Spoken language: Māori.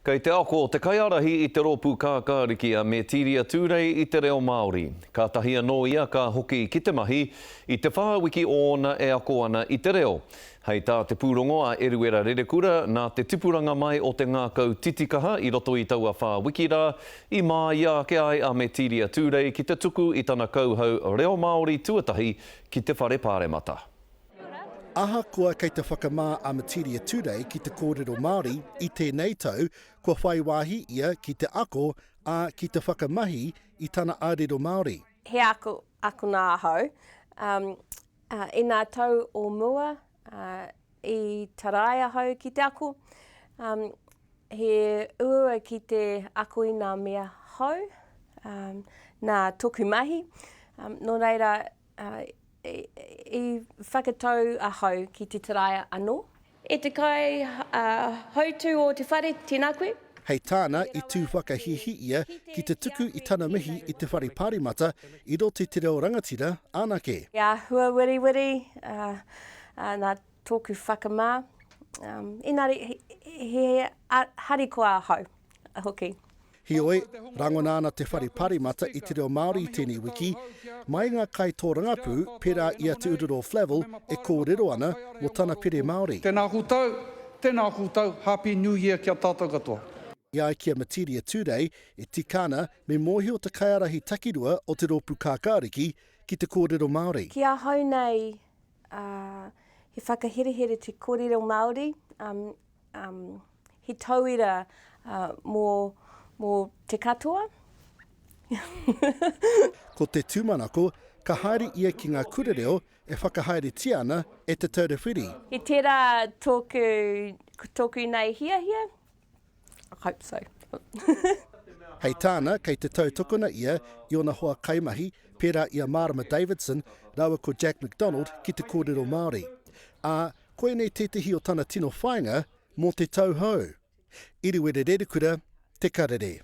Kei te ako te kaiarahi i te rōpū kākāriki a me tiria tūrei i te reo Māori. Ka tahia no ia ka hoki ki te mahi i te whāwiki ona e ako ana i te reo. Hei tā te pūrongo a Eruera Rerekura nā te tipuranga mai o te ngākau titikaha i roto i taua whāwiki rā i māia ke ai a me tiria tūrei ki te tuku i tana kauhau reo Māori tuatahi ki te whare pāremata. Aha kua kei te whakamā a Matiria Turei ki te kōrero Māori i tēnei tau, kua whai wāhi ia ki te ako a ki te whakamahi i tana ārero Māori. He ako nā hau. I nā tau o mua, i taraia hau ki te ako. He ua ki te ako i nā mea hau, nā toku mahi. Nō reira, I whakatau a hau ki te taraia anō. E te kai hautu o te whare, tēnā koe. Hei tāna i tū whakahihi ia ki te tuku i tana mihi i te whare pāremata i roto te reo rangatira anake. Ia hua wiri, nā tōku whakamā. Engari, he harikoa a hau, a hoki. Hioi, rangonāna te whare pāremata i te reo Māori i tēnei wiki, mai ngā kai tō rangapū, pērā ia te ururo Flavel e kōrero ana mo tana pere Māori. Tēnā kūtau, Happy New Year kia tātou katoa. Ia kia Matiria Turei e tikana me mōhio te kaiarahi takirua o te rōpū kākāriki ki te kōrero Māori. Kia hau nei, he whakaherehere te kōrero Māori, he tauira mō te katoa. Ko te tūmanako, ka haere ia ki ngā kurereo e whakahaere tia ana e te taurewhiri. I tērā tōku nei hia? I hope so. Hei tāna, kei te tautokona ia i ona hoa kaimahi, pērā ia Marama Davidson, rawa ko Jack McDonald ki te kōrero Māori. A koe nei tētahi o tana tino whainga mō te tauhau. Eruera Rerekura, te karere.